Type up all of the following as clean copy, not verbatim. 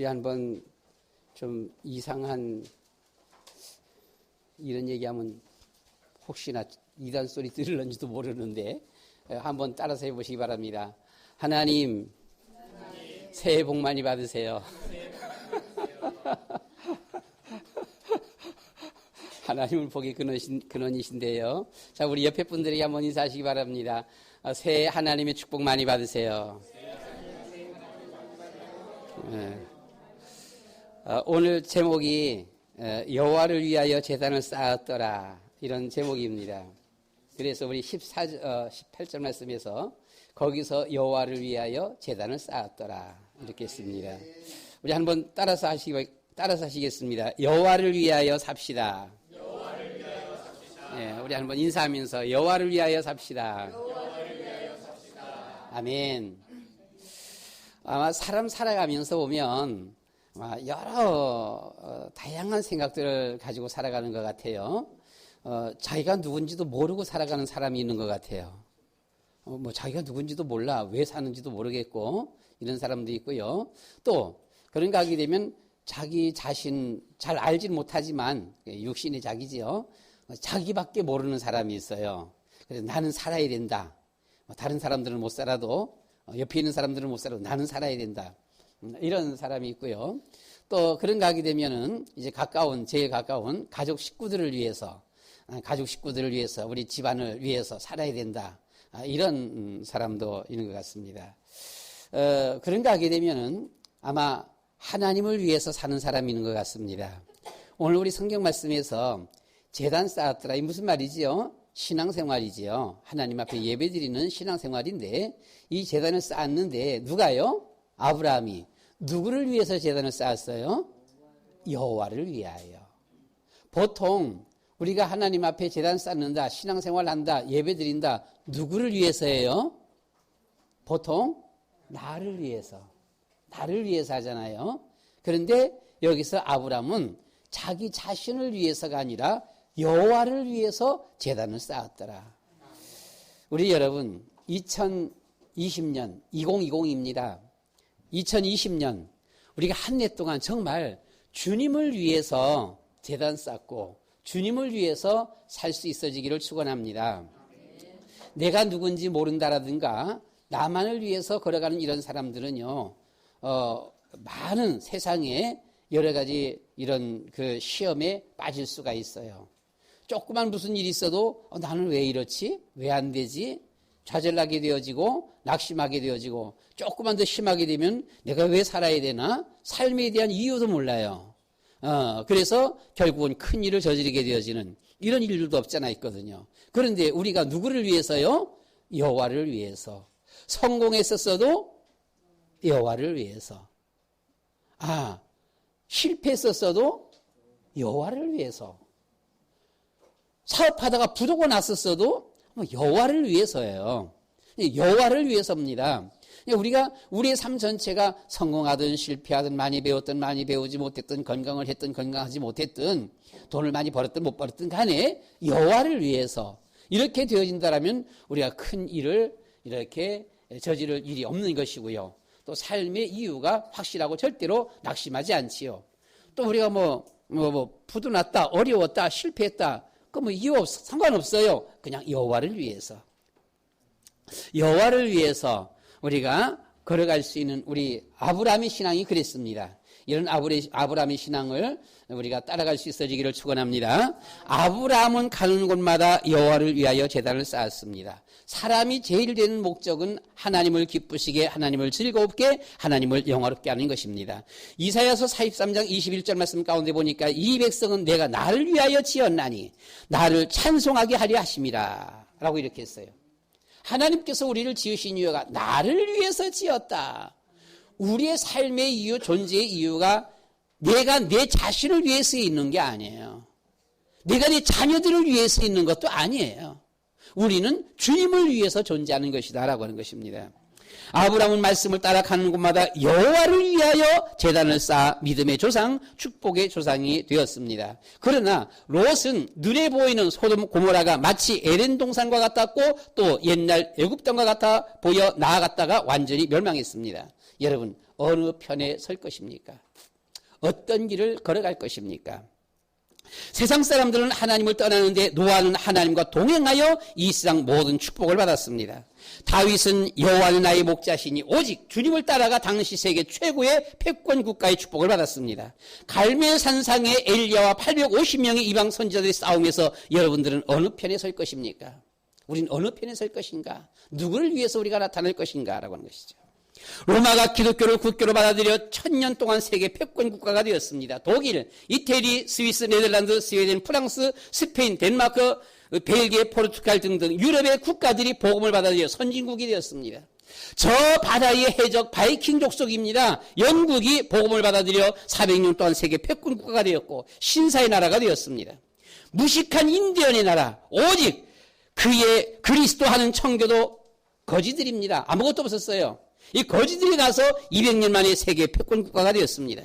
우리 한번 좀 이상한 이런 얘기하면 혹시나 이단 소리 들을런지도 모르는데 한번 따라서 해보시기 바랍니다. 하나님, 새해 복 많이 받으세요. 하나님을 보기 근원이신데요. 자, 우리 옆에 분들에게 한번 인사하시기 바랍니다. 새해 하나님의 축복 많이 받으세요. 오늘 제목이 여호와를 위하여 제단을 쌓았더라, 이런 제목입니다. 그래서 우리 18절 말씀에서 거기서 여호와를 위하여 제단을 쌓았더라 이렇게 했습니다. 우리 한번 따라서 하시겠습니다. 여호와를 위하여 삽시다. 여호와를 위하여 삽시다. 네, 우리 한번 인사하면서 여호와를 위하여 삽시다. 여호와를 위하여 삽시다. 아멘. 아마 사람 살아가면서 보면 여러 다양한 생각들을 가지고 살아가는 것 같아요. 자기가 누군지도 모르고 살아가는 사람이 있는 것 같아요. 자기가 누군지도 몰라, 왜 사는지도 모르겠고 이런 사람도 있고요. 또 그런가 하게 되면 자기 자신 잘 알지는 못하지만 육신의 자기지요. 자기밖에 모르는 사람이 있어요. 그래서 나는 살아야 된다. 다른 사람들은 못 살아도, 옆에 있는 사람들은 못 살아도 나는 살아야 된다. 이런 사람이 있고요. 또 그런가 하게 되면은 이제 제일 가까운 가족 식구들을 위해서, 우리 집안을 위해서 살아야 된다. 이런 사람도 있는 것 같습니다. 그런가 하게 되면은 아마 하나님을 위해서 사는 사람이 있는 것 같습니다. 오늘 우리 성경 말씀에서 제단 쌓았더라, 이 무슨 말이지요? 신앙생활이지요. 하나님 앞에 예배드리는 신앙생활인데 이 제단을 쌓았는데 누가요? 아브라함이 누구를 위해서 제단을 쌓았어요? 여호와를 위하여. 보통 우리가 하나님 앞에 제단 쌓는다, 신앙생활 한다, 예배드린다, 누구를 위해서예요? 보통 나를 위해서 하잖아요. 그런데 여기서 아브라함은 자기 자신을 위해서가 아니라 여호와를 위해서 제단을 쌓았더라. 우리 여러분, 2020년 2020입니다. 2020년 우리가 한 해 동안 정말 주님을 위해서 제단 쌓고 주님을 위해서 살 수 있어지기를 축원합니다. 내가 누군지 모른다라든가 나만을 위해서 걸어가는 이런 사람들은요, 많은 세상에 여러 가지 이런 그 시험에 빠질 수가 있어요. 조그만 무슨 일이 있어도 나는 왜 이렇지? 왜 안 되지? 좌절하게 되어지고 낙심하게 되어지고 조금만 더 심하게 되면 내가 왜 살아야 되나? 삶에 대한 이유도 몰라요. 그래서 결국은 큰 일을 저지르게 되어지는 이런 일들도 없잖아 있거든요. 그런데 우리가 누구를 위해서요? 여호와를 위해서. 성공했었어도 여호와를 위해서. 실패했었어도 여호와를 위해서. 사업하다가 부도가 났었어도 여호와를 위해서예요. 여호와를 위해서입니다. 우리가 우리의 삶 전체가 성공하든 실패하든 많이 배웠든 많이 배우지 못했든 건강을 했든 건강하지 못했든 돈을 많이 벌었든 못 벌었든 간에 여호와를 위해서 이렇게 되어진다라면 우리가 큰 일을 이렇게 저지를 일이 없는 것이고요. 또 삶의 이유가 확실하고 절대로 낙심하지 않지요. 또 우리가 부도 났다, 어려웠다, 실패했다, 이유 상관없어요. 그냥 여호와를 위해서. 여호와를 위해서 우리가 걸어갈 수 있는 우리 아브라함의 신앙이 그랬습니다. 이런 아브라함의 신앙을 우리가 따라갈 수 있어지기를 축원합니다. 아브라함은 가는 곳마다 여호와를 위하여 제단을 쌓았습니다. 사람이 제일 되는 목적은 하나님을 기쁘시게, 하나님을 즐겁게, 하나님을 영화롭게 하는 것입니다. 이사야서 43장 21절 말씀 가운데 보니까 이 백성은 내가 나를 위하여 지었나니 나를 찬송하게 하려 하심이라 라고 이렇게 했어요. 하나님께서 우리를 지으신 이유가 나를 위해서 지었다. 우리의 삶의 이유, 존재의 이유가 내가 내 자신을 위해서 있는 게 아니에요. 내가 내 자녀들을 위해서 있는 것도 아니에요. 우리는 주님을 위해서 존재하는 것이다 라고 하는 것입니다. 아브라함은 말씀을 따라 가는 곳마다 여호와를 위하여 제단을 쌓아 믿음의 조상, 축복의 조상이 되었습니다. 그러나 롯은 눈에 보이는 소돔 고모라가 마치 에덴 동산과 같았고 또 옛날 애굽 땅과 같아 보여 나아갔다가 완전히 멸망했습니다. 여러분, 어느 편에 설 것입니까? 어떤 길을 걸어갈 것입니까? 세상 사람들은 하나님을 떠나는데 노아는 하나님과 동행하여 이 세상 모든 축복을 받았습니다. 다윗은 여호와는 나의 목자시니 오직 주님을 따라가 당시 세계 최고의 패권 국가의 축복을 받았습니다. 갈멜 산상에 엘리야와 850명의 이방 선지자들이 싸움에서 여러분들은 어느 편에 설 것입니까? 우린 어느 편에 설 것인가? 누구를 위해서 우리가 나타날 것인가? 라고 하는 것이죠. 로마가 기독교를 국교로 받아들여 1000년 동안 세계 패권 국가가 되었습니다. 독일, 이태리, 스위스, 네덜란드, 스웨덴, 프랑스, 스페인, 덴마크, 벨기에, 포르투갈 등등 유럽의 국가들이 복음을 받아들여 선진국이 되었습니다. 저 바다의 해적 바이킹 족속입니다. 영국이 복음을 받아들여 400년 동안 세계 패권 국가가 되었고 신사의 나라가 되었습니다. 무식한 인디언의 나라, 오직 그의 그리스도 하는 청교도 거지들입니다. 아무것도 없었어요. 이 거지들이 가서 200년 만에 세계 패권 국가가 되었습니다.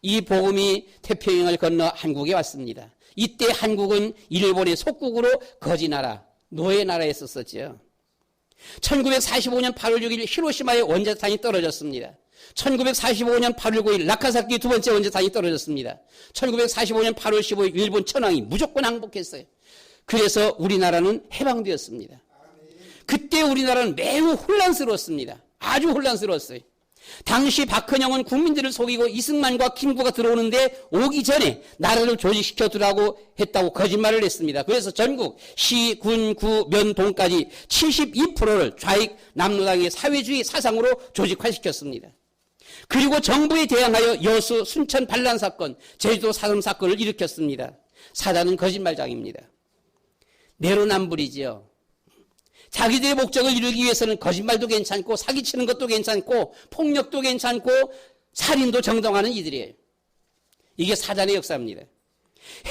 이 복음이 태평양을 건너 한국에 왔습니다. 이때 한국은 일본의 속국으로 거지나라, 노예나라에 있었었죠. 1945년 8월 6일 히로시마의 원자탄이 떨어졌습니다. 1945년 8월 9일 나카사키 두 번째 원자탄이 떨어졌습니다. 1945년 8월 15일 일본 천황이 무조건 항복했어요. 그래서 우리나라는 해방되었습니다. 그때 우리나라는 매우 혼란스러웠습니다. 아주 혼란스러웠어요. 당시 박헌영은 국민들을 속이고 이승만과 김구가 들어오는데 오기 전에 나라를 조직시켜 두라고 했다고 거짓말을 했습니다. 그래서 전국 시, 군, 구, 면, 동까지 72%를 좌익 남로당의 사회주의 사상으로 조직화시켰습니다. 그리고 정부에 대항하여 여수, 순천 반란 사건, 제주도 사람 사건을 일으켰습니다. 사단은 거짓말장입니다. 내로남불이지요. 자기들의 목적을 이루기 위해서는 거짓말도 괜찮고 사기치는 것도 괜찮고 폭력도 괜찮고 살인도 정당화하는 이들이에요. 이게 사단의 역사입니다.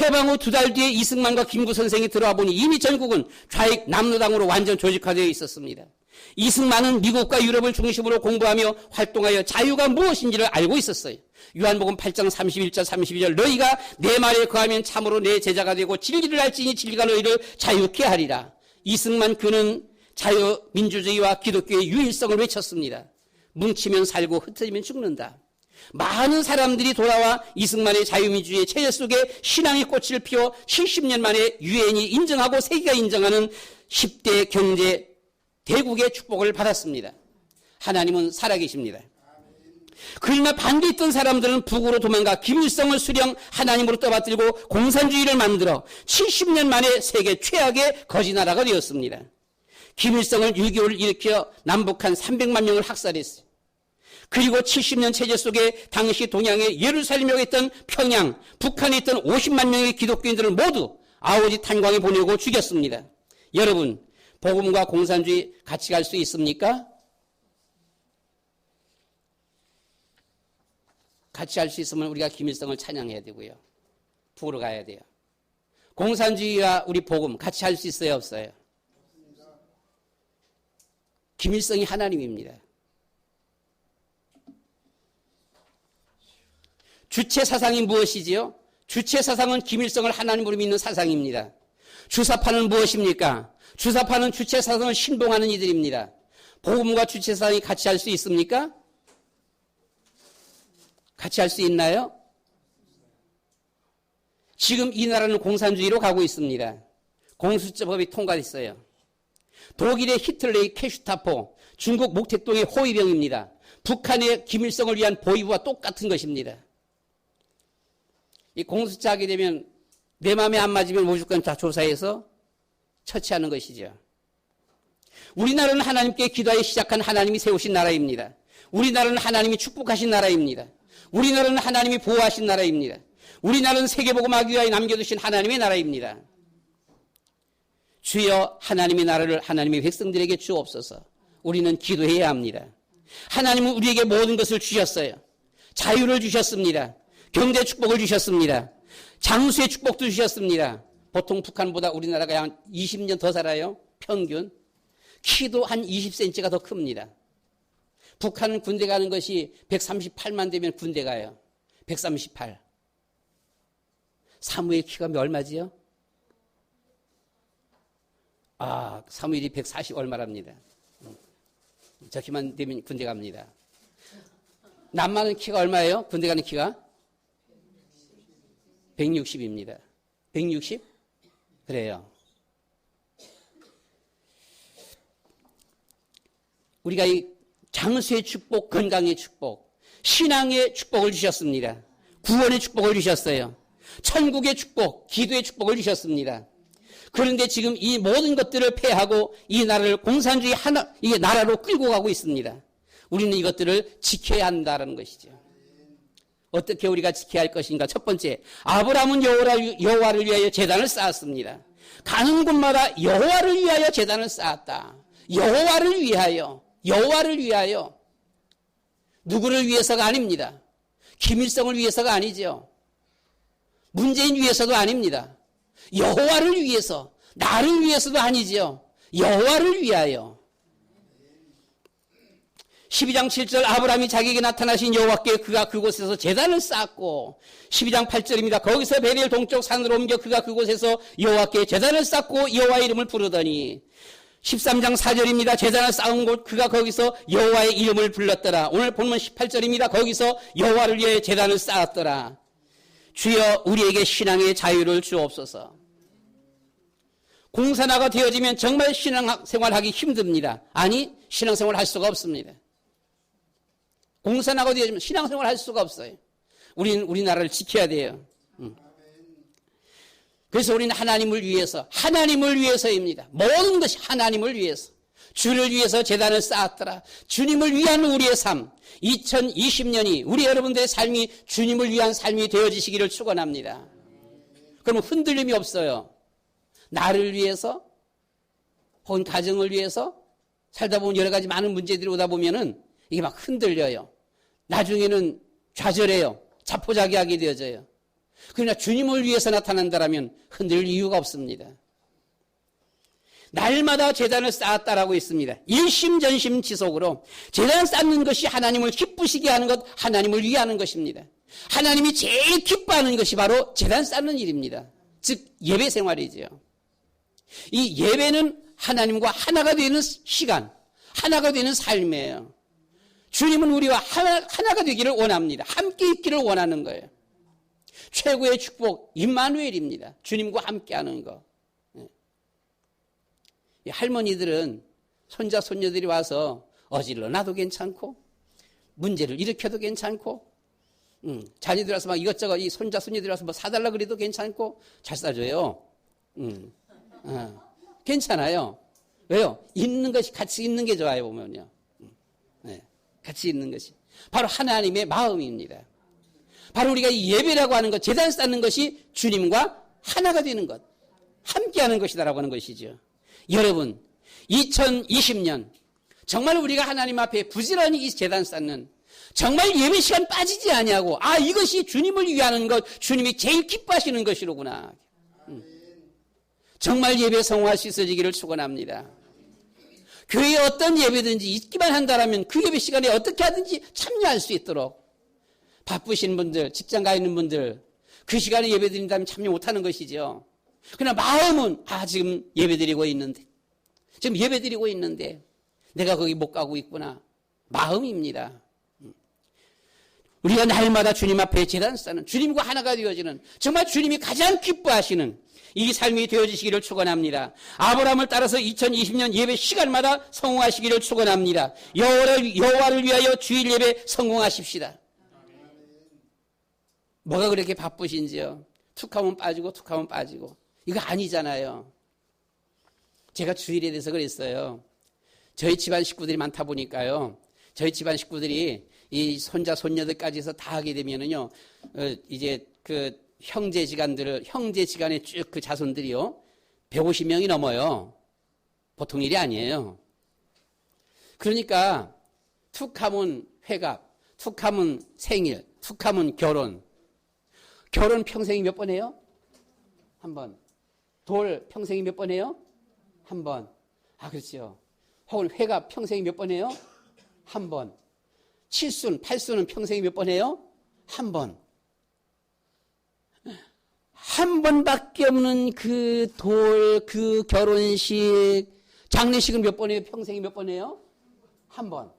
해방 후 2달 뒤에 이승만과 김구 선생이 들어와 보니 이미 전국은 좌익 남로당으로 완전 조직화되어 있었습니다. 이승만은 미국과 유럽을 중심으로 공부하며 활동하여 자유가 무엇인지를 알고 있었어요. 요한복음 8장 31절 32절 너희가 내 말에 거하면 참으로 내 제자가 되고 진리를 알지니 진리가 너희를 자유케 하리라. 이승만 그는 자유민주주의와 기독교의 유일성을 외쳤습니다. 뭉치면 살고 흩어지면 죽는다. 많은 사람들이 돌아와 이승만의 자유민주주의의 체제 속에 신앙의 꽃을 피워 70년 만에 유엔이 인정하고 세계가 인정하는 10대 경제 대국의 축복을 받았습니다. 하나님은 살아계십니다. 그러나 반대 있던 사람들은 북으로 도망가 김일성을 수령 하나님으로 떠받들고 공산주의를 만들어 70년 만에 세계 최악의 거지나라가 되었습니다. 김일성을 6.25를 일으켜 남북한 300만 명을 학살했어요. 그리고 70년 체제 속에 당시 동양의 예루살렘에 있던 평양, 북한에 있던 50만 명의 기독교인들을 모두 아오지 탄광에 보내고 죽였습니다. 여러분, 복음과 공산주의 같이 갈 수 있습니까? 같이 할 수 있으면 우리가 김일성을 찬양해야 되고요. 북으로 가야 돼요. 공산주의와 우리 복음 같이 할 수 있어요, 없어요? 김일성이 하나님입니다. 주체 사상이 무엇이지요? 주체 사상은 김일성을 하나님으로 믿는 사상입니다. 주사파는 무엇입니까? 주사파는 주체 사상을 신봉하는 이들입니다. 복음과 주체 사상이 같이 할 수 있습니까? 같이 할 수 있나요? 지금 이 나라는 공산주의로 가고 있습니다. 공수처법이 통과됐어요. 독일의 히틀러의 캐슈타포, 중국 목택동의 호위병입니다. 북한의 김일성을 위한 보위부와 똑같은 것입니다. 이 공수처 하게 되면 내 마음에 안 맞으면 무조건 다 조사해서 처치하는 것이죠. 우리나라는 하나님께 기도하여 시작한 하나님이 세우신 나라입니다. 우리나라는 하나님이 축복하신 나라입니다. 우리나라는 하나님이 보호하신 나라입니다. 우리나라는 세계복음하기 위하여 남겨두신 하나님의 나라입니다. 주여 하나님의 나라를 하나님의 백성들에게 주옵소서. 우리는 기도해야 합니다. 하나님은 우리에게 모든 것을 주셨어요. 자유를 주셨습니다. 경제 축복을 주셨습니다. 장수의 축복도 주셨습니다. 보통 북한보다 우리나라가 한 20년 더 살아요. 평균. 키도 한 20cm가 더 큽니다. 북한 군대 가는 것이 138만 되면 군대 가요. 138. 사무엘 키가 얼마지요? 사무엘이 140 얼마랍니다. 저기만 되면 군대 갑니다. 남만은 키가 얼마예요? 군대 가는 키가? 160입니다. 160? 그래요. 우리가 이 장수의 축복, 건강의 축복, 신앙의 축복을 주셨습니다. 구원의 축복을 주셨어요. 천국의 축복, 기도의 축복을 주셨습니다. 그런데 지금 이 모든 것들을 폐하고 이 나라를 공산주의 이게 나라로 끌고 가고 있습니다. 우리는 이것들을 지켜야 한다는 것이죠. 어떻게 우리가 지켜야 할 것인가? 첫 번째, 아브라함은 여호와를 위하여 제단을 쌓았습니다. 가는 곳마다 여호와를 위하여 제단을 쌓았다. 여호와를 위하여, 여호와를 위하여. 누구를 위해서가 아닙니다. 김일성을 위해서가 아니죠. 문재인 위해서도 아닙니다. 여호와를 위해서, 나를 위해서도 아니죠. 여호와를 위하여. 12장 7절 아브라함이 자기에게 나타나신 여호와께 그가 그곳에서 제단을 쌓았고 12장 8절입니다. 거기서 베델 동쪽 산으로 옮겨 그가 그곳에서 여호와께 제단을 쌓고 여호와의 이름을 부르더니 13장 4절입니다. 제단을 쌓은 곳 그가 거기서 여호와의 이름을 불렀더라. 오늘 본문 18절입니다. 거기서 여호와를 위해 제단을 쌓았더라. 주여 우리에게 신앙의 자유를 주옵소서. 공산화가 되어지면 정말 신앙생활하기 힘듭니다. 아니 신앙생활 할 수가 없습니다. 공산화가 되어지면 신앙생활 할 수가 없어요. 우리는 우리나라를 지켜야 돼요. 그래서 우리는 하나님을 위해서입니다. 모든 것이 하나님을 위해서. 주를 위해서 제단을 쌓았더라. 주님을 위한 우리의 삶. 2020년이 우리 여러분들의 삶이 주님을 위한 삶이 되어지시기를 축원합니다. 그러면 흔들림이 없어요. 나를 위해서 혹은 가정을 위해서 살다 보면 여러 가지 많은 문제들이 오다 보면은 이게 막 흔들려요. 나중에는 좌절해요. 자포자기하게 되어져요. 그러나 주님을 위해서 나타난다라면 흔들릴 이유가 없습니다. 날마다 제단을 쌓았다라고 있습니다. 일심전심지속으로 제단을 쌓는 것이 하나님을 기쁘시게 하는 것, 하나님을 위하는 것입니다. 하나님이 제일 기뻐하는 것이 바로 제단 쌓는 일입니다. 즉 예배 생활이지요. 이 예배는 하나님과 하나가 되는 시간, 하나가 되는 삶이에요. 주님은 우리와 하나가 되기를 원합니다. 함께 있기를 원하는 거예요. 최고의 축복 임마누엘입니다. 주님과 함께하는 거. 할머니들은 손자 손녀들이 와서 어질러 놔도 괜찮고 문제를 일으켜도 괜찮고 자녀들 와서 막 이것저것 이 손자 손녀들이 와서 뭐 사달라 그래도 괜찮고 잘 싸줘요. 괜찮아요. 왜요? 있는 것이 같이 있는 게 좋아요 보면요. 네, 같이 있는 것이 바로 하나님의 마음입니다. 바로 우리가 이 예배라고 하는 것, 제단 쌓는 것이 주님과 하나가 되는 것, 함께하는 것이다라고 하는 것이죠. 여러분, 2020년 정말 우리가 하나님 앞에 부지런히 이 제단 쌓는 정말 예배 시간 빠지지 아니하고 이것이 주님을 위하는 것, 주님이 제일 기뻐하시는 것이로구나. 정말 예배 성화할 수 있어지기를 축원합니다. 교회에 어떤 예배든지 있기만 한다라면 그 예배 시간에 어떻게 하든지 참여할 수 있도록 바쁘신 분들, 직장 가 있는 분들 그 시간에 예배 드린다면 참여 못하는 것이죠. 그러나 마음은 지금 예배 드리고 있는데 내가 거기 못 가고 있구나. 마음입니다. 우리가 날마다 주님 앞에 제단 쌓는 주님과 하나가 되어지는 정말 주님이 가장 기뻐하시는 이 삶이 되어지시기를 축원합니다. 아브라함을 따라서 2020년 예배 시간마다 성공하시기를 축원합니다. 여호와를 위하여 주일 예배 성공하십시다. 뭐가 그렇게 바쁘신지요? 툭하면 빠지고 이거 아니잖아요. 제가 주일에 대해서 그랬어요. 저희 집안 식구들이 많다 보니까요. 저희 집안 식구들이 이 손자 손녀들까지 해서 다 하게 되면은요. 이제 그 형제지간에 쭉 그 자손들이요. 150명이 넘어요. 보통 일이 아니에요. 그러니까 툭하면 회갑, 툭하면 생일, 툭하면 결혼 평생이 몇 번 해요? 한 번. 돌 평생이 몇 번 해요? 한 번. 그렇죠. 혹은 회갑 평생이 몇 번 해요? 한 번. 칠순, 팔순은 평생에 몇 번 해요? 한 번. 한 번밖에 없는 그 돌, 그 결혼식, 장례식은 몇 번 해요? 평생에 몇 번 해요? 한 번.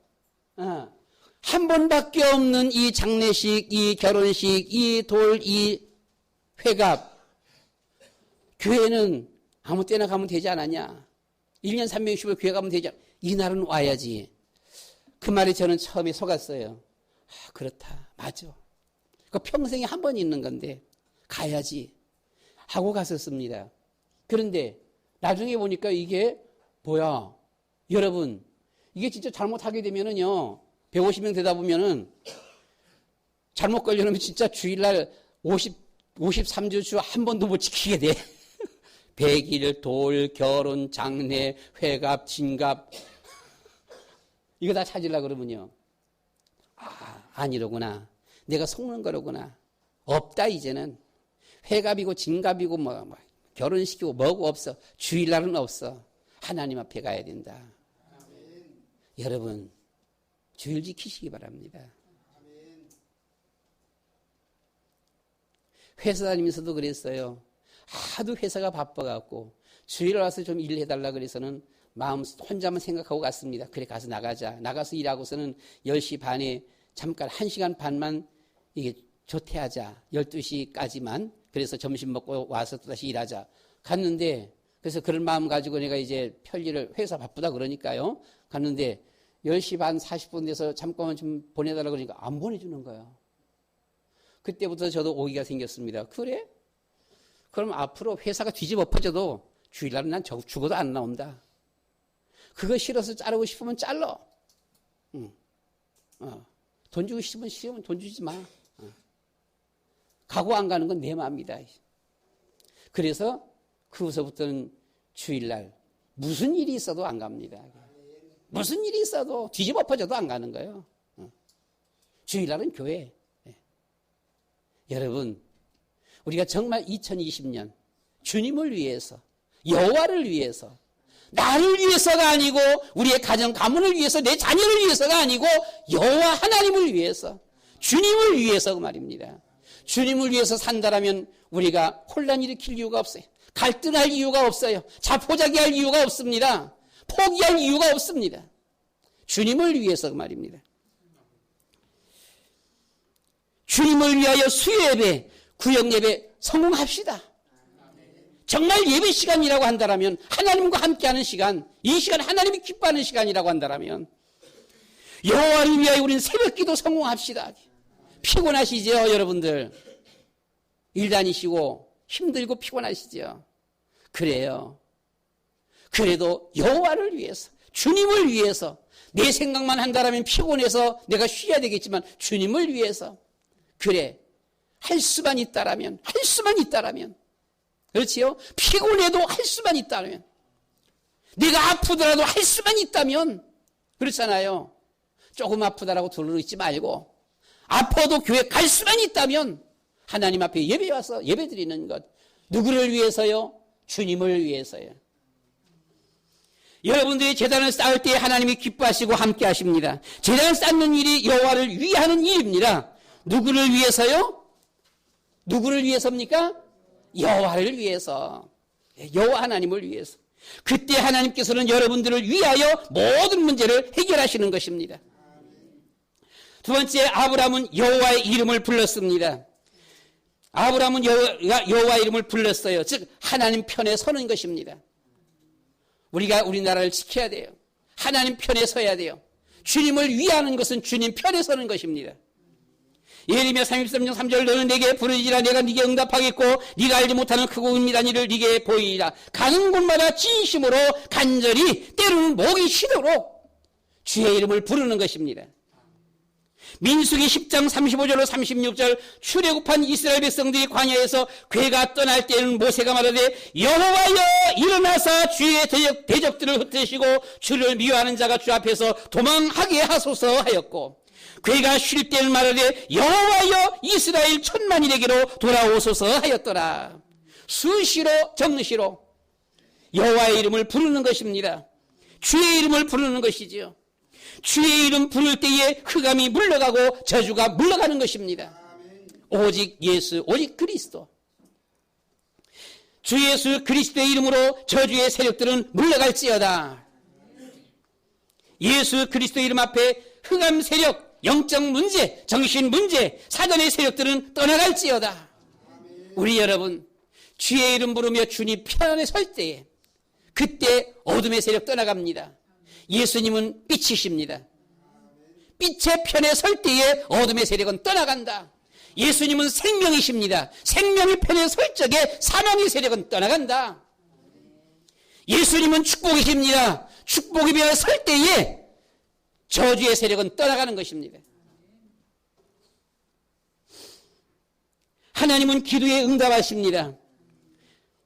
한 번밖에 없는 이 장례식, 이 결혼식, 이 돌, 이 회갑. 교회는 아무 때나 가면 되지 않았냐? 1년 365일 교회 가면 되지 않냐? 이 날은 와야지. 그 말에 저는 처음에 속았어요. 아, 그렇다. 맞아. 그 평생에 한 번 있는 건데 가야지 하고 갔었습니다. 그런데 나중에 보니까 이게 뭐야? 여러분, 이게 진짜 잘못하게 되면은요, 150명 되다 보면은 잘못 걸려놓으면 진짜 주일날 53주 주 한 번도 못 지키게 돼. 100일, 돌, 결혼, 장례, 회갑, 진갑. 이거 다 찾으려고 그러면요. 아, 아니로구나. 내가 속는 거로구나. 없다, 이제는. 회갑이고, 진갑이고, 결혼식이고, 뭐고 없어. 주일날은 없어. 하나님 앞에 가야 된다. 아멘. 여러분, 주일 지키시기 바랍니다. 아멘. 회사 다니면서도 그랬어요. 하도 회사가 바빠갖고 주일에 와서 좀 일해달라 그래서는 마음 혼자만 생각하고 갔습니다. 그래, 가서 나가자. 나가서 일하고서는 10시 반에 잠깐 1시간 반만 이게 조퇴하자. 12시까지만. 그래서 점심 먹고 와서 또다시 일하자. 갔는데, 그래서 그런 마음 가지고 내가 이제 편리를, 회사 바쁘다 그러니까요. 갔는데 10시 반 40분 돼서 잠깐만 좀 보내달라 그러니까 안 보내주는 거예요. 그때부터 저도 오기가 생겼습니다. 그래? 그럼 앞으로 회사가 뒤집어 엎어져도 주일날은 난 죽어도 안 나온다. 그거 싫어서 자르고 싶으면 잘라. 돈 주고 싶으면 돈 주지 마. 가고 안 가는 건 내 마음이다. 그래서 그후서부터는 주일날 무슨 일이 있어도 안 갑니다. 무슨 일이 있어도 뒤집어 엎어져도 안 가는 거예요. 주일날은 교회. 여러분, 우리가 정말 2020년 주님을 위해서, 여호와를 위해서, 나를 위해서가 아니고 우리의 가정 가문을 위해서, 내 자녀를 위해서가 아니고 여호와 하나님을 위해서, 주님을 위해서 말입니다. 주님을 위해서 산다라면 우리가 혼란 일으킬 이유가 없어요. 갈등할 이유가 없어요. 자포자기할 이유가 없습니다. 포기할 이유가 없습니다. 주님을 위해서 말입니다. 주님을 위하여 수요예배, 구역예배 성공합시다. 정말 예배 시간이라고 한다면, 하나님과 함께하는 시간, 이 시간 하나님이 기뻐하는 시간이라고 한다면 여호와를 위하여 우리는 새벽기도 성공합시다. 피곤하시죠, 여러분들? 일 다니시고 힘들고 피곤하시죠? 그래요. 그래도 여호와를 위해서, 주님을 위해서, 내 생각만 한다면 피곤해서 내가 쉬어야 되겠지만 주님을 위해서, 그래, 할 수만 있다라면, 그렇지요? 피곤해도 할 수만 있다면, 내가 아프더라도 할 수만 있다면, 그렇잖아요. 조금 아프다라고 둘러 있지 말고, 아파도 교회 갈 수만 있다면 하나님 앞에 예배 와서 예배 드리는 것. 누구를 위해서요? 주님을 위해서요. 여러분들이 제단을 쌓을 때 하나님이 기뻐하시고 함께 하십니다. 제단을 쌓는 일이 여호와를 위하는 일입니다. 누구를 위해서요? 누구를 위해서입니까? 여호와를 위해서. 여호와 하나님을 위해서. 그때 하나님께서는 여러분들을 위하여 모든 문제를 해결하시는 것입니다. 두 번째, 아브라함은 여호와의 이름을 불렀습니다. 아브라함은 여호와의 이름을 불렀어요. 즉 하나님 편에 서는 것입니다. 우리가 우리나라를 지켜야 돼요. 하나님 편에 서야 돼요. 주님을 위하는 것은 주님 편에 서는 것입니다. 예레미야 33장 3절, 너는 내게 부르짖으라 내가 네게 응답하겠고 네가 알지 못하는 크고 은밀한 일을 네게 보이리라. 가는 곳마다 진심으로 간절히 때로는 목이 쉬도록 주의 이름을 부르는 것입니다. 민수기 10장 35절로 36절, 출애굽한 이스라엘 백성들이 광야에서 괴가 떠날 때는 모세가 말하되 여호와여 일어나사 주의 대적들을 흩으시고 주를 미워하는 자가 주 앞에서 도망하게 하소서 하였고, 괴가 쉴 때는 말하되 여호와여 이스라엘 천만인에게로 돌아오소서 하였더라. 수시로 정시로 여호와의 이름을 부르는 것입니다. 주의 이름을 부르는 것이지요. 주의 이름 부를 때에 흑암이 물러가고 저주가 물러가는 것입니다. 오직 예수, 오직 그리스도. 주 예수 그리스도의 이름으로 저주의 세력들은 물러갈지어다. 예수 그리스도의 이름 앞에 흑암 세력, 영적 문제, 정신 문제, 사단의 세력들은 떠나갈지어다. 우리 여러분, 주의 이름 부르며 주님 편안에 설 때에 그때 어둠의 세력 떠나갑니다. 예수님은 빛이십니다. 빛의 편에 설 때에 어둠의 세력은 떠나간다. 예수님은 생명이십니다. 생명의 편에 설 적에 사망의 세력은 떠나간다. 예수님은 축복이십니다. 축복의 편에 설 때에 저주의 세력은 떠나가는 것입니다. 하나님은 기도에 응답하십니다.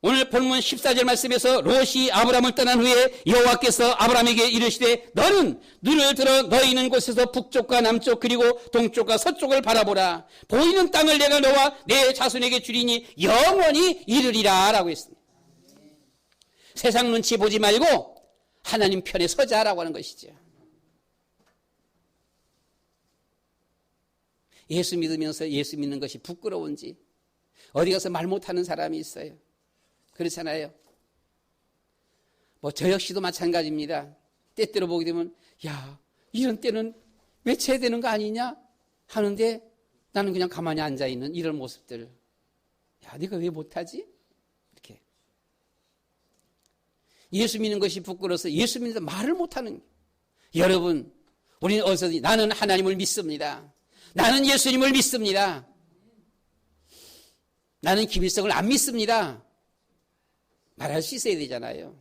오늘 본문 14절 말씀에서 롯이 아브람을 떠난 후에 여호와께서 아브람에게 이르시되 너는 눈을 들어 너희 있는 곳에서 북쪽과 남쪽 그리고 동쪽과 서쪽을 바라보라. 보이는 땅을 내가 너와 내 자손에게 주리니 영원히 이르리라 라고 했습니다. 세상 눈치 보지 말고 하나님 편에 서자라고 하는 것이죠. 예수 믿으면서 예수 믿는 것이 부끄러운지 어디 가서 말 못하는 사람이 있어요. 그렇잖아요. 저 역시도 마찬가지입니다. 때때로 보게 되면 야 이런 때는 외쳐야 되는 거 아니냐 하는데 나는 그냥 가만히 앉아있는 이런 모습들. 야 네가 왜 못하지? 이렇게 예수 믿는 것이 부끄러워서 예수 믿는다 말을 못하는 거예요. 여러분 우리는 어디서든지 나는 하나님을 믿습니다. 나는 예수님을 믿습니다. 나는 김일성을 안 믿습니다. 말할 수 있어야 되잖아요.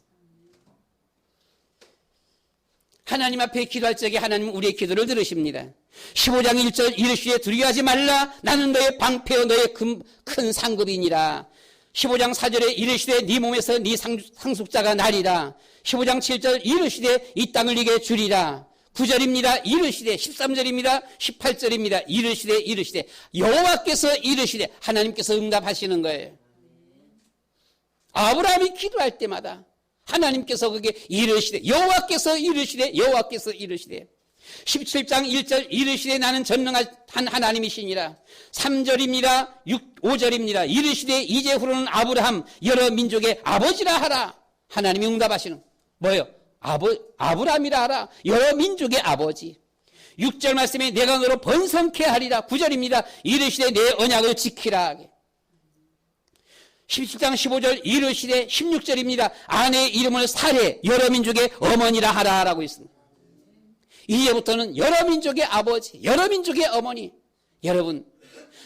하나님 앞에 기도할 적에 하나님은 우리의 기도를 들으십니다. 15장 1절 이르시되 두려워하지 말라. 나는 너의 방패요 너의 큰 상급이니라. 15장 4절에 이르시되 네 몸에서 네 상속자가 나리라. 15장 7절 이르시되 이 땅을 네게 주리라. 9절입니다. 이르시되 13절입니다. 18절입니다. 이르시되 여호와께서 이르시되 하나님께서 응답하시는 거예요. 아브라함이 기도할 때마다 하나님께서 그게 이르시되 여호와께서 이르시되 17장 1절 이르시되 나는 전능한 하나님이시니라. 3절입니다. 5절입니다. 이르시되 이제후로는 아브라함 여러 민족의 아버지라 하라. 하나님이 응답하시는 뭐예요? 아브라함이라 하라. 여러 민족의 아버지. 6절 말씀에 내가 너로 번성케 하리라. 9절입니다. 이르시되 내 언약을 지키라. 17장 15절 이르시되 16절입니다. 아내의 이름을 사례 여러 민족의 어머니라 하라 라고 있습니다. 이제부터는 여러 민족의 아버지, 여러 민족의 어머니. 여러분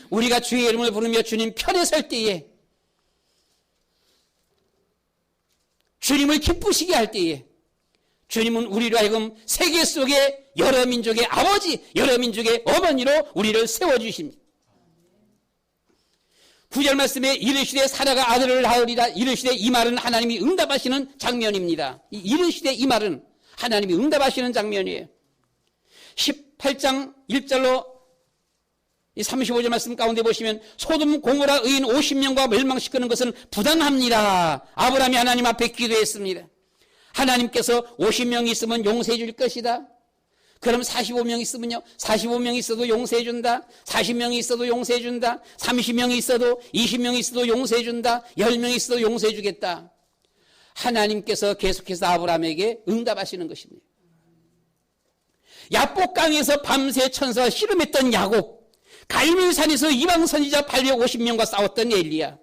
우리가 주의 이름을 부르며 주님 편에 설 때에 주님을 기쁘시게 할 때에 주님은 우리로 하여금 세계 속에 여러 민족의 아버지, 여러 민족의 어머니로 우리를 세워주십니다. 9절 말씀에 이르시되 사라가 아들을 낳으리라. 이르시되 이 말은 하나님이 응답하시는 장면입니다. 이르시되 이 말은 하나님이 응답하시는 장면이에요. 18장 1절로 35절 말씀 가운데 보시면 소돔 고모라 의인 50명과 멸망시키는 것은 부당합니다. 아브라함이 하나님 앞에 기도했습니다. 하나님께서 50명이 있으면 용서해 줄 것이다. 그럼 45명 있으면요. 45명 있어도 용서해 준다. 40명이 있어도 용서해 준다. 30명이 있어도 20명이 있어도 용서해 준다. 10명이 있어도 용서해 주겠다. 하나님께서 계속해서 아브라함에게 응답하시는 것입니다. 야복강에서 밤새 천사와 씨름했던 야곱, 갈멜산에서 이방 선지자 850명과 싸웠던 엘리야,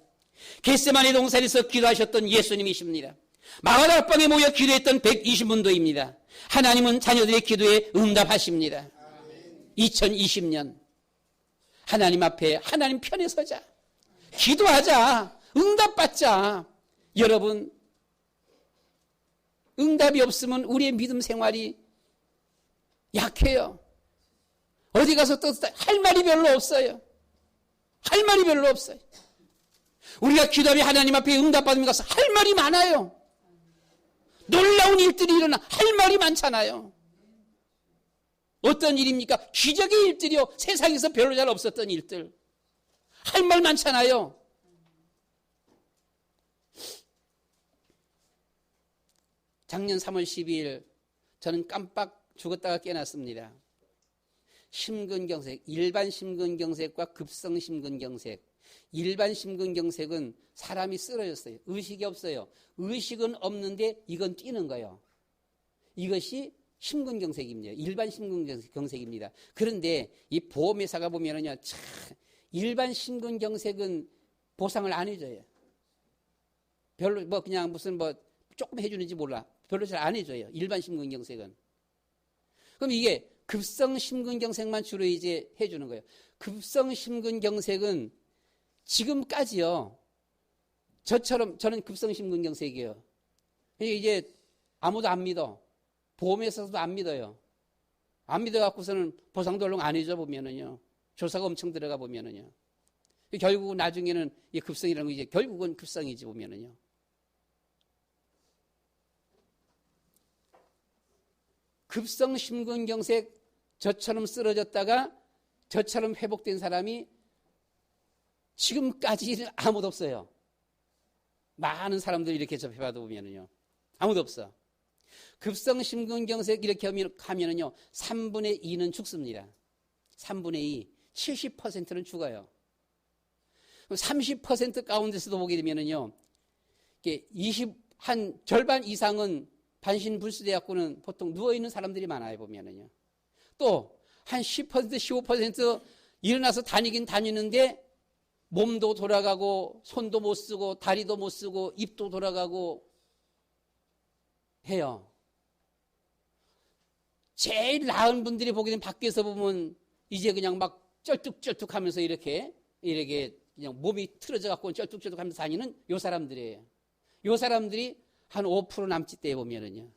겟세마네 동산에서 기도하셨던 예수님이십니다. 마가다락방에 모여 기도했던 120문도입니다. 하나님은 자녀들의 기도에 응답하십니다. 2020년 하나님 앞에 하나님 편에 서자. 기도하자. 응답받자. 여러분 응답이 없으면 우리의 믿음 생활이 약해요. 어디 가서 또 할 말이 별로 없어요. 할 말이 별로 없어요. 우리가 기도하면 하나님 앞에 응답받으면 가서 할 말이 많아요. 놀라운 일들이 일어나 할 말이 많잖아요. 어떤 일입니까? 기적의 일들이요. 세상에서 별로 잘 없었던 일들. 할 말 많잖아요. 작년 3월 12일 저는 깜빡 죽었다가 깨났습니다. 심근경색, 일반 심근경색과 급성 심근경색. 일반 심근경색은 사람이 쓰러졌어요. 의식이 없어요. 의식은 없는데 이건 뛰는 거예요. 이것이 심근경색입니다. 일반 심근경색입니다. 그런데 이 보험회사가 보면은요, 참, 일반 심근경색은 보상을 안 해줘요. 별로, 그냥 무슨 조금 해주는지 몰라. 별로 잘 안 해줘요. 일반 심근경색은. 그럼 이게 급성 심근경색만 주로 이제 해주는 거예요. 급성 심근경색은 지금까지요, 저는 급성 심근경색이에요. 이제 아무도 안 믿어. 보험회사도 안 믿어요. 안 믿어갖고서는 보상도 얼른 안 해줘 보면은요. 조사가 엄청 들어가 보면은요. 결국은 나중에는 이 급성이라는 거 이제 결국은 급성이지 보면은요. 급성 심근경색 저처럼 쓰러졌다가 저처럼 회복된 사람이 지금까지 아무도 없어요. 많은 사람들 이렇게 접해봐도 보면은요. 아무도 없어. 급성 심근경색 이렇게 하면은요. 3분의 2는 죽습니다. 3분의 2. 70%는 죽어요. 30% 가운데서도 보게 되면은요. 한 절반 이상은 반신불수돼갖고는 보통 누워있는 사람들이 많아요, 보면은요. 또, 한 10%, 15% 일어나서 다니긴 다니는데, 몸도 돌아가고, 손도 못 쓰고, 다리도 못 쓰고, 입도 돌아가고, 해요. 제일 나은 분들이 보게 되면 밖에서 보면, 이제 그냥 막 쩔뚝쩔뚝 하면서 이렇게 그냥 몸이 틀어져갖고 쩔뚝쩔뚝 하면서 다니는 요 사람들이에요. 요 사람들이 한 5% 남짓대에 보면은요.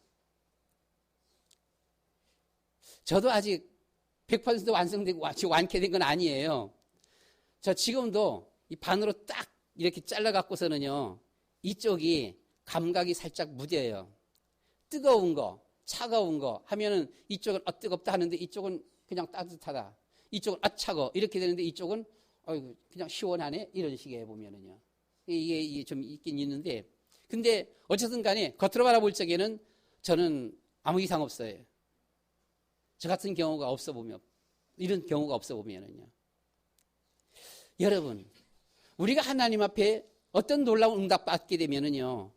저도 아직 100% 완성되고 완쾌된 건 아니에요. 저 지금도 이 반으로 딱 이렇게 잘라갖고서는요. 이쪽이 감각이 살짝 무뎌요. 뜨거운 거, 차가운 거 하면은 이쪽은 뜨겁다 하는데 이쪽은 그냥 따뜻하다. 이쪽은 차가워. 이렇게 되는데 이쪽은 그냥 시원하네. 이런 식의 보면은요. 이게 좀 있긴 있는데 근데 어쨌든 간에 겉으로 바라볼 적에는 저는 아무 이상 없어요. 저 같은 경우가 없어 보면 이런 경우가 없어 보면은요. 여러분, 우리가 하나님 앞에 어떤 놀라운 응답 받게 되면은요.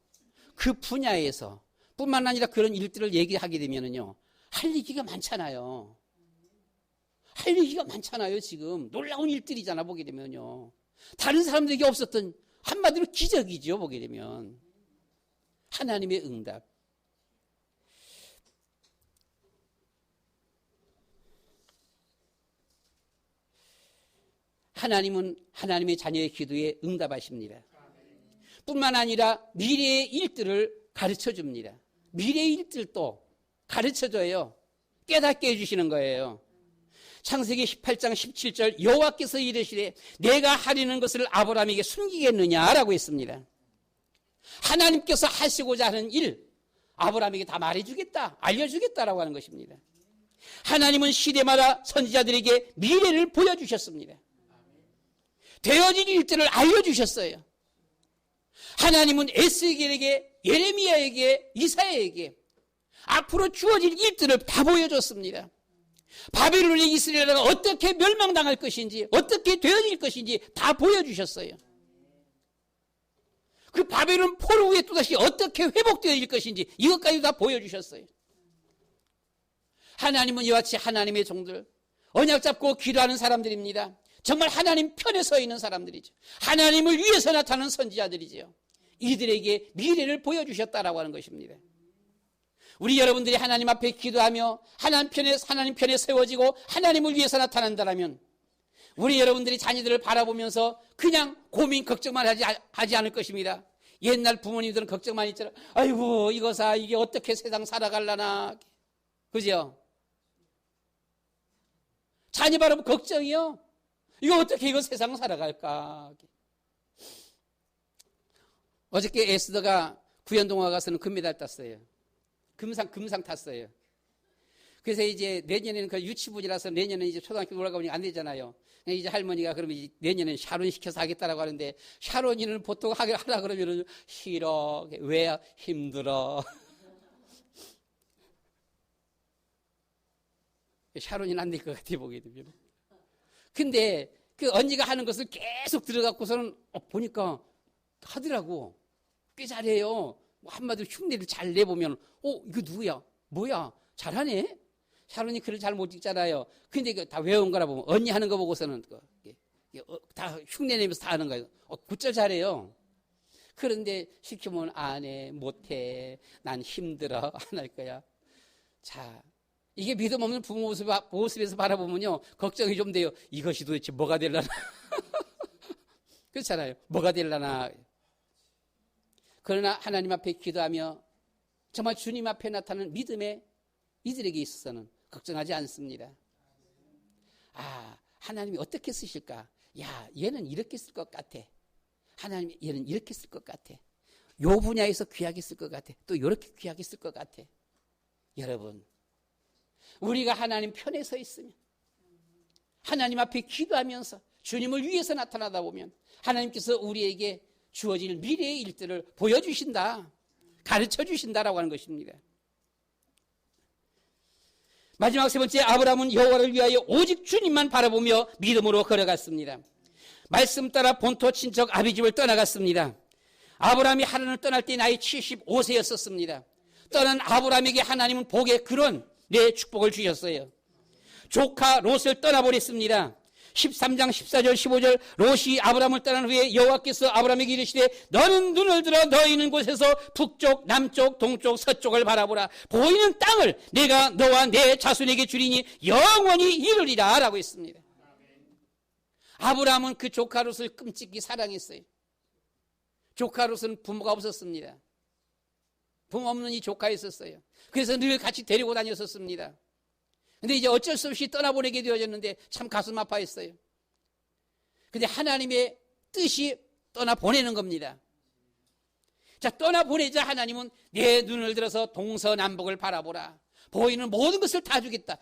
그 분야에서 뿐만 아니라 그런 일들을 얘기하게 되면은요. 할 얘기가 많잖아요. 할 얘기가 많잖아요, 지금. 놀라운 일들이잖아, 보게 되면요. 다른 사람들에게 없었던 한마디로 기적이죠, 보게 되면. 하나님의 응답. 하나님은 하나님의 자녀의 기도에 응답하십니다. 뿐만 아니라 미래의 일들을 가르쳐 줍니다. 미래의 일들도 가르쳐 줘요. 깨닫게 해주시는 거예요. 창세기 18장 17절 여호와께서 이르시되 내가 하려는 것을 아브라함에게 숨기겠느냐라고 했습니다. 하나님께서 하시고자 하는 일 아브라함에게 다 말해주겠다, 알려주겠다라고 하는 것입니다. 하나님은 시대마다 선지자들에게 미래를 보여주셨습니다. 되어질 일들을 알려주셨어요. 하나님은 에스겔에게, 예레미야에게, 이사야에게 앞으로 주어질 일들을 다 보여줬습니다. 바벨론의 이스라엘은 어떻게 멸망당할 것인지, 어떻게 되어질 것인지 다 보여주셨어요. 그 바벨론 포로 후에 또다시 어떻게 회복되어질 것인지 이것까지 다 보여주셨어요. 하나님은 이와 같이 하나님의 종들, 언약 잡고 기도하는 사람들입니다. 정말 하나님 편에 서 있는 사람들이죠. 하나님을 위해서 나타나는 선지자들이죠. 이들에게 미래를 보여주셨다라고 하는 것입니다. 우리 여러분들이 하나님 앞에 기도하며 하나님 편에 세워지고 하나님을 위해서 나타난다면 우리 여러분들이 자녀들을 바라보면서 그냥 고민 걱정만 하지 않을 것입니다. 옛날 부모님들은 걱정만 했잖아요. 아이고 이게 어떻게 세상 살아갈라나. 그죠? 자녀 바라보면 걱정이요. 이거 세상 살아갈까. 어저께 에스더가 구연동화 가서는 금메달 땄어요. 금상 탔어요. 그래서 이제 내년에는 그 유치부지라서 내년에 이제 초등학교 올라가보니 안 되잖아요. 이제 할머니가 그러면 이제 내년에는 샤론 시켜서 하겠다라고 하는데 샤론이는 보통 하라 그러면은 싫어. 왜? 힘들어. 샤론이는 안 될 것 같아, 보게 되면. 근데 그 언니가 하는 것을 계속 들어갖고서는 보니까 하더라고. 꽤 잘해요. 뭐 한마디로 흉내를 잘 내보면 이거 누구야? 뭐야? 잘하네? 샤론이 글을 잘 못 읽잖아요. 근데 이거 다 외운 거라 보면 언니 하는 거 보고서는 다 흉내 내면서 다 하는 거예요. 굿절 잘해요. 그런데 시키면 안 해, 못해, 난 힘들어, 안 할 거야. 자, 이게 믿음 없는 부모 모습에서 바라보면요, 걱정이 좀 돼요. 이것이 도대체 뭐가 되려나? 그렇잖아요. 뭐가 되려나? 그러나 하나님 앞에 기도하며 정말 주님 앞에 나타나는 믿음에 이들에게 있어서는 걱정하지 않습니다. 하나님이 어떻게 쓰실까? 야, 얘는 이렇게 쓸 것 같아. 하나님, 얘는 이렇게 쓸 것 같아. 요 분야에서 귀하게 쓸 것 같아. 또 이렇게 귀하게 쓸 것 같아. 여러분, 우리가 하나님 편에 서 있으면, 하나님 앞에 기도하면서 주님을 위해서 나타나다 보면 하나님께서 우리에게 주어질 미래의 일들을 보여주신다, 가르쳐 주신다라고 하는 것입니다. 마지막 세 번째, 아브라함은 여호와를 위하여 오직 주님만 바라보며 믿음으로 걸어갔습니다. 말씀 따라 본토 친척 아비집을 떠나갔습니다. 아브라함이 하나님을 떠날 때 나이 75세였었습니다. 떠난 아브라함에게 하나님은 복의 그런 축복을 주셨어요. 조카 롯을 떠나보냈습니다. 13장 14절 15절 롯이 아브라함을 떠난 후에 여호와께서 아브라함에게 이르시되 너는 눈을 들어 너희 있는 곳에서 북쪽 남쪽 동쪽 서쪽을 바라보라. 보이는 땅을 내가 너와 내 자손에게 주리니 영원히 이르리라 라고 했습니다. 아브라함은 그 조카 롯을 끔찍이 사랑했어요. 조카 롯은 부모가 없었습니다. 부모 없는 이 조카가 있었어요. 그래서 늘 같이 데리고 다녔었습니다. 근데 이제 어쩔 수 없이 떠나보내게 되어졌는데 참 가슴 아파했어요. 근데 하나님의 뜻이 떠나보내는 겁니다. 자, 떠나보내자 하나님은 내 눈을 들어서 동서남북을 바라보라. 보이는 모든 것을 다 주겠다.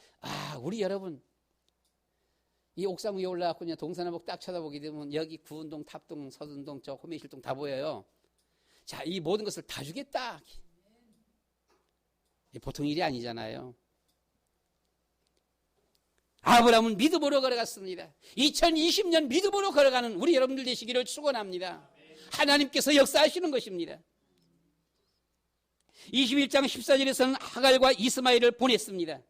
우리 여러분, 이 옥상 위에 올라가고 그냥 동서남북 딱 쳐다보게 되면 여기 구운동, 탑동, 서둔동, 저 호메실동 다 보여요. 자, 이 모든 것을 다 주겠다. 보통 일이 아니잖아요. 아브라함은 믿음으로 걸어갔습니다. 2020년 믿음으로 걸어가는 우리 여러분들 되시기를 축원합니다. 하나님께서 역사하시는 것입니다. 21장 14절에서는 하갈과 이스마엘을 보냈습니다.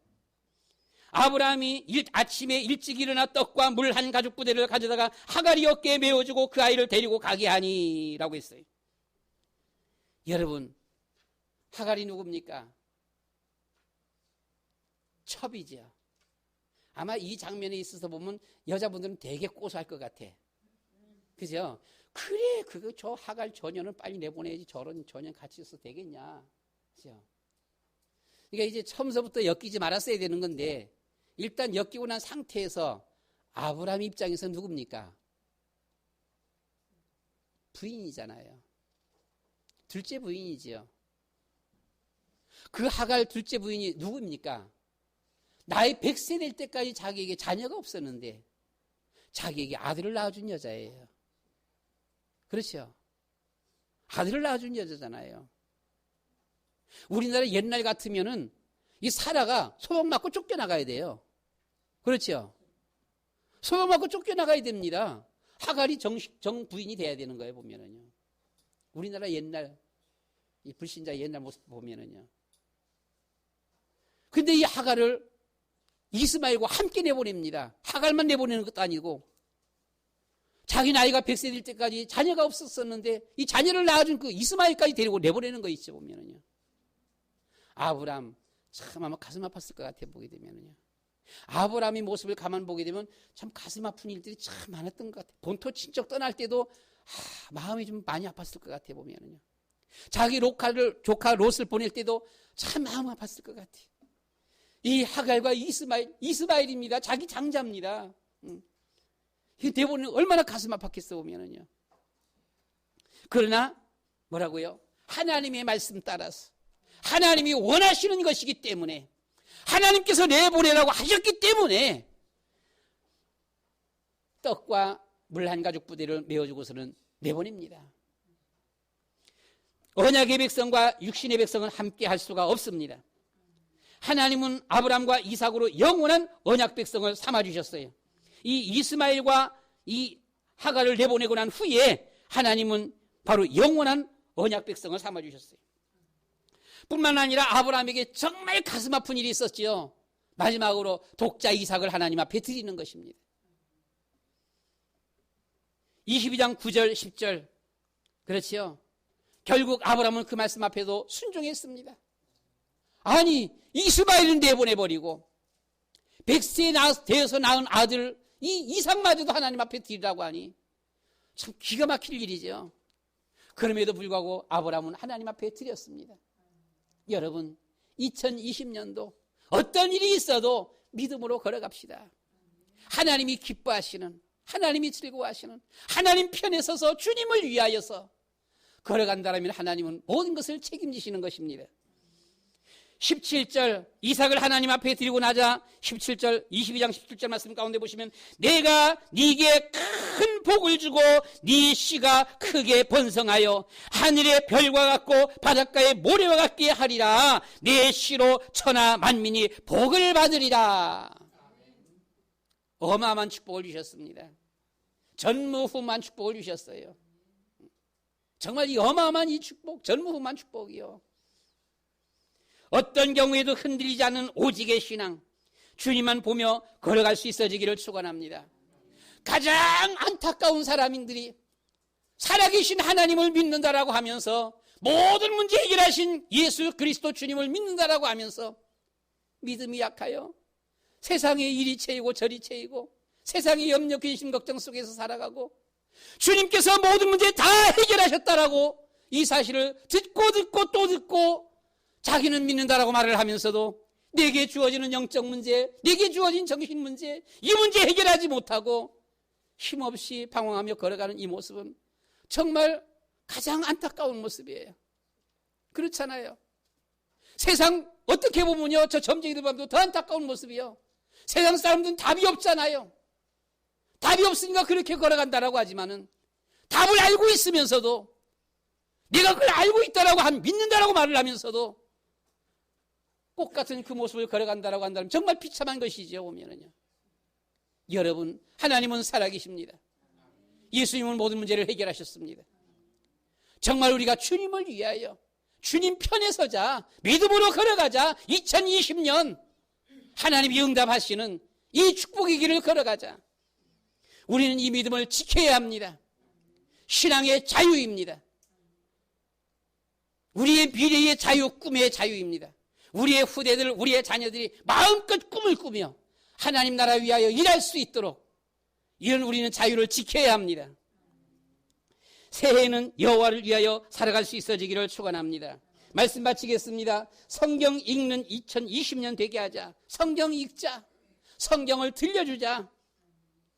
아브라함이 아침에 일찍 일어나 떡과 물 한 가죽 부대를 가져다가 하갈이 어깨에 메어주고 그 아이를 데리고 가게 하니 라고 했어요. 여러분, 하갈이 누굽니까? 첩이죠. 아마 이 장면에 있어서 보면 여자분들은 되게 고소할 것 같아. 그죠? 그래, 저 하갈 처녀는 빨리 내보내야지. 저런 처녀는 같이 있어도 되겠냐. 그죠? 그러니까 이제 처음서부터 엮이지 말았어야 되는 건데, 일단 엮이고 난 상태에서 아브라함 입장에서 누굽니까? 부인이잖아요. 둘째 부인이지요. 그 하갈 둘째 부인이 누굽니까? 나이 100세 될 때까지 자기에게 자녀가 없었는데 자기에게 아들을 낳아준 여자예요. 그렇죠? 아들을 낳아준 여자잖아요. 우리나라 옛날 같으면은 이 사라가 소용 맞고 쫓겨나가야 돼요. 그렇죠? 소용 맞고 쫓겨나가야 됩니다. 하갈이 정부인이 돼야 되는 거예요, 보면은요. 우리나라 옛날, 이 불신자 옛날 모습 보면은요. 근데 이 하갈을 이스마엘과 함께 내보냅니다. 하갈만 내보내는 것도 아니고 자기 나이가 100세 될 때까지 자녀가 없었었는데 이 자녀를 낳아준 그 이스마엘까지 데리고 내보내는 거 있죠, 보면은요. 아브라함 참 아마 가슴 아팠을 것 같아, 보게 되면은요. 아브라함의 모습을 가만 보게 되면 참 가슴 아픈 일들이 참 많았던 것 같아. 본토 친척 떠날 때도 마음이 좀 많이 아팠을 것 같아, 보면은요. 자기 조카 롯을 보낼 때도 참 마음 아팠을 것 같아. 이 하갈과 이스마엘입니다. 자기 장자입니다. 이 대본은 얼마나 가슴 아팠겠어, 보면은요. 그러나 뭐라고요? 하나님의 말씀 따라서 하나님이 원하시는 것이기 때문에 하나님께서 내보내라고 하셨기 때문에 떡과 물 한 가죽 부대를 메어주고서는 내보냅니다. 언약의 백성과 육신의 백성은 함께 할 수가 없습니다. 하나님은 아브라함과 이삭으로 영원한 언약 백성을 삼아주셨어요. 이 이스마엘과 이 하갈을 내보내고 난 후에 하나님은 바로 영원한 언약 백성을 삼아주셨어요. 뿐만 아니라 아브라함에게 정말 가슴 아픈 일이 있었지요. 마지막으로 독자 이삭을 하나님 앞에 드리는 것입니다. 22장 9절 10절 그렇지요. 결국 아브라함은 그 말씀 앞에도 순종했습니다. 아니 이스마엘은 내보내버리고 100세에 되어서 낳은 아들 이 이삭마저도 하나님 앞에 드리라고 하니 참 기가 막힐 일이죠. 그럼에도 불구하고 아브라함은 하나님 앞에 드렸습니다. 여러분 2020년도 어떤 일이 있어도 믿음으로 걸어갑시다. 하나님이 기뻐하시는, 하나님이 즐거워하시는, 하나님 편에 서서 주님을 위하여서 걸어간다면 하나님은 모든 것을 책임지시는 것입니다. 17절 이삭을 하나님 앞에 드리고 나자 17절 22장 17절 말씀 가운데 보시면 내가 네게 큰 복을 주고 네 씨가 크게 번성하여 하늘의 별과 같고 바닷가의 모래와 같게 하리라. 네 씨로 천하 만민이 복을 받으리라. 어마어마한 축복을 주셨습니다. 전무후무한 축복을 주셨어요. 정말 이 어마어마한 이 축복, 전무후무한 축복이요. 어떤 경우에도 흔들리지 않는 오직의 신앙, 주님만 보며 걸어갈 수 있어지기를 축원합니다. 가장 안타까운 사람들이 살아계신 하나님을 믿는다라고 하면서 모든 문제 해결하신 예수 그리스도 주님을 믿는다라고 하면서 믿음이 약하여 세상의 이리 채이고 저리 채이고 세상의 염려 근심 걱정 속에서 살아가고 주님께서 모든 문제 다 해결하셨다라고 이 사실을 듣고 또 듣고 자기는 믿는다라고 말을 하면서도 내게 주어지는 영적 문제, 내게 주어진 정신 문제, 이 문제 해결하지 못하고 힘없이 방황하며 걸어가는 이 모습은 정말 가장 안타까운 모습이에요. 그렇잖아요. 세상 어떻게 보면요, 저 점쟁이들 보면 더 안타까운 모습이요. 세상 사람들은 답이 없잖아요. 답이 없으니까 그렇게 걸어간다라고 하지만은 답을 알고 있으면서도 내가 그걸 알고 있다라고 믿는다라고 말을 하면서도 꽃 같은 그 모습을 걸어간다라고 한다면 정말 비참한 것이죠. 보면은요. 여러분, 하나님은 살아계십니다. 예수님은 모든 문제를 해결하셨습니다. 정말 우리가 주님을 위하여 주님 편에 서자, 믿음으로 걸어가자. 2020년 하나님이 응답하시는 이 축복의 길을 걸어가자. 우리는 이 믿음을 지켜야 합니다. 신앙의 자유입니다. 우리의 미래의 자유, 꿈의 자유입니다. 우리의 후대들, 우리의 자녀들이 마음껏 꿈을 꾸며 하나님 나라 위하여 일할 수 있도록 이런 우리는 자유를 지켜야 합니다. 새해에는 여호와를 위하여 살아갈 수 있어지기를 축원합니다. 말씀 마치겠습니다. 성경 읽는 2020년 되게 하자. 성경 읽자. 성경을 들려주자.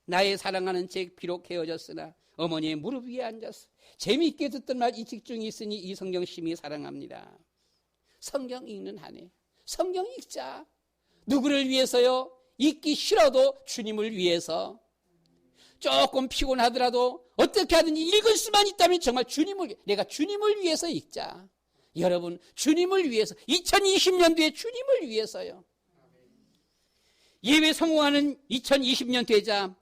나의 사랑하는 책 비록 헤어졌으나 어머니의 무릎 위에 앉았어. 재미있게 듣던 말 이직 중이 있으니 이 성경 심히 사랑합니다. 성경 읽는 한 해. 성경 읽자. 누구를 위해서요? 읽기 싫어도 주님을 위해서. 조금 피곤하더라도 어떻게 하든지 읽을 수만 있다면 정말 내가 주님을 위해서 읽자. 여러분, 주님을 위해서 2020년도에 주님을 위해서요. 예배 성공하는 2020년 되자.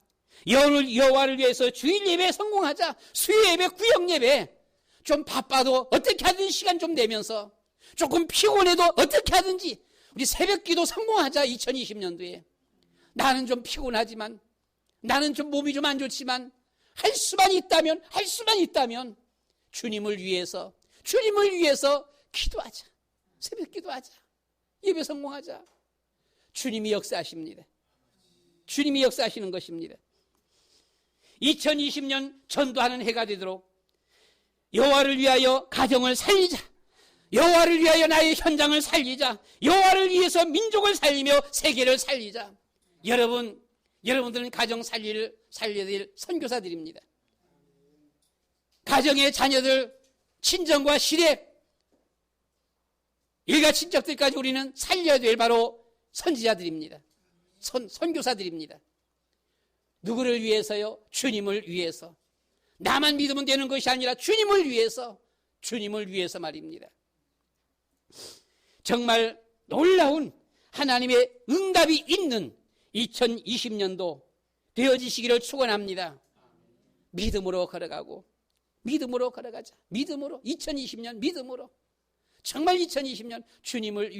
여호와를 위해서 주일 예배 성공하자. 수요 예배, 구역 예배. 좀 바빠도 어떻게 하든 시간 좀 내면서 조금 피곤해도 어떻게 하든지 우리 새벽 기도 성공하자. 2020년도에 나는 좀 피곤하지만 나는 좀 몸이 좀 안 좋지만 할 수만 있다면 주님을 위해서 기도하자. 새벽 기도하자. 예배 성공하자. 주님이 역사하십니다. 주님이 역사하시는 것입니다. 2020년 전도하는 해가 되도록 여호와를 위하여 가정을 살리자. 여호와를 위하여 나의 현장을 살리자. 여호와를 위해서 민족을 살리며 세계를 살리자. 여러분들은 가정 살려야 될 선교사들입니다. 가정의 자녀들, 친정과 시댁, 일가 친척들까지 우리는 살려야 될 바로 선지자들입니다. 선교사들입니다. 누구를 위해서요? 주님을 위해서. 나만 믿으면 되는 것이 아니라 주님을 위해서 말입니다. 정말 놀라운 하나님의 응답이 있는 2020년도 되어지시기를 축원합니다. 믿음으로 걸어가고 믿음으로 걸어가자. 믿음으로 2020년 믿음으로 정말 2020년 주님을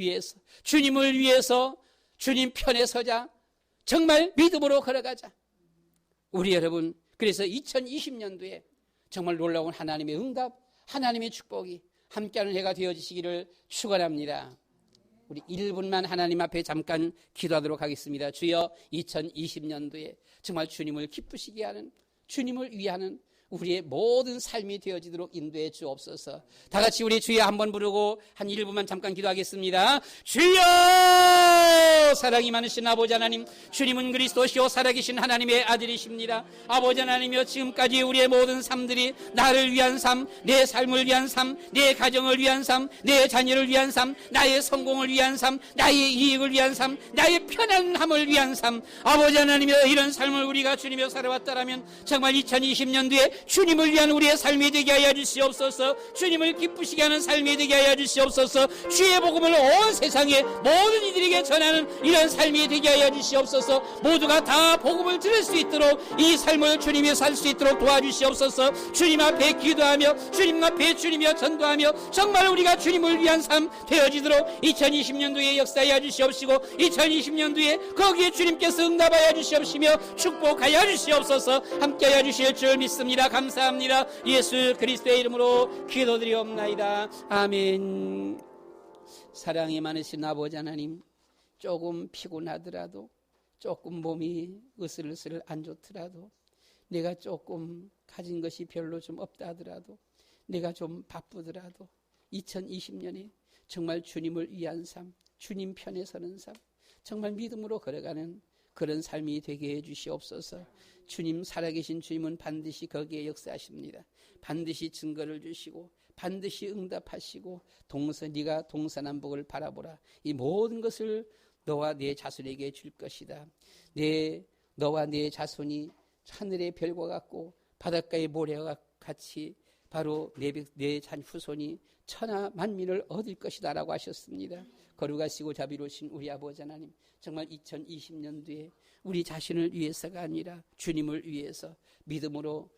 위해서 주님 편에 서자. 정말 믿음으로 걸어가자. 우리 여러분, 그래서 2020년도에 정말 놀라운 하나님의 응답, 하나님의 축복이 함께하는 해가 되어지시기를 축원합니다. 우리 1분만 하나님 앞에 잠깐 기도하도록 하겠습니다. 주여, 2020년도에 정말 주님을 기쁘시게 하는, 주님을 위하는 우리의 모든 삶이 되어지도록 인도해 주옵소서. 다 같이 우리 주여 한번 부르고 한 1분만 잠깐 기도하겠습니다. 주여! 사랑이 많으신 아버지 하나님, 주님은 그리스도시요 살아계신 하나님의 아들이십니다. 아버지 하나님이여, 지금까지 우리의 모든 삶들이 나를 위한 삶, 내 삶을 위한 삶, 내 가정을 위한 삶, 내 자녀를 위한 삶, 나의 성공을 위한 삶, 나의 이익을 위한 삶, 나의 편안함을 위한 삶, 아버지 하나님이여, 이런 삶을 우리가 주님이여 살아왔다라면 정말 2020년도에 주님을 위한 우리의 삶이 되게 하여 주시옵소서. 주님을 기쁘시게 하는 삶이 되게 하여 주시옵소서. 주의 복음을 온 세상에 모든 이들에게 전하는 이런 삶이 되게 하여 주시옵소서. 모두가 다 복음을 들을 수 있도록 이 삶을 주님이 살 수 있도록 도와주시옵소서. 주님 앞에 기도하며 주님 앞에 주님이여 전도하며 정말 우리가 주님을 위한 삶 되어지도록 2020년도에 역사하여 주시옵시고 2020년도에 거기에 주님께서 응답하여 주시옵시며 축복하여 주시옵소서. 함께하여 주실 줄 믿습니다. 감사합니다. 예수 그리스도의 이름으로 기도드리옵나이다. 아멘. 사랑이 많으신 아버지 하나님, 조금 피곤하더라도, 조금 몸이 으슬으슬 안 좋더라도, 내가 조금 가진 것이 별로 좀 없다 하더라도, 내가 좀 바쁘더라도 2020년에 정말 주님을 위한 삶, 주님 편에 서는 삶, 정말 믿음으로 걸어가는 그런 삶이 되게 해 주시옵소서. 주님, 살아계신 주님은 반드시 거기에 역사하십니다. 반드시 증거를 주시고 반드시 응답하시고 네가 동서남북을 바라보라. 이 모든 것을 너와 네 자손에게 줄 것이다. 너와 네 자손이 하늘의 별과 같고 바닷가의 모래와 같이 바로 내 후손이 천하 만민을 얻을 것이다 라고 하셨습니다. 거룩하시고 자비로우신 우리 아버지 하나님, 정말 2020년도에 우리 자신을 위해서가 아니라 주님을 위해서 믿음으로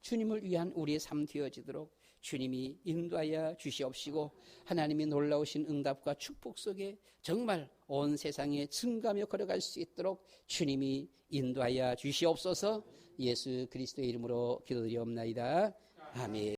주님을 위한 우리의 삶 되어지도록 주님이 인도하여 주시옵시고 하나님이 놀라우신 응답과 축복 속에 정말 온 세상에 증가하며 걸어갈 수 있도록 주님이 인도하여 주시옵소서. 예수 그리스도의 이름으로 기도드리옵나이다. 아멘.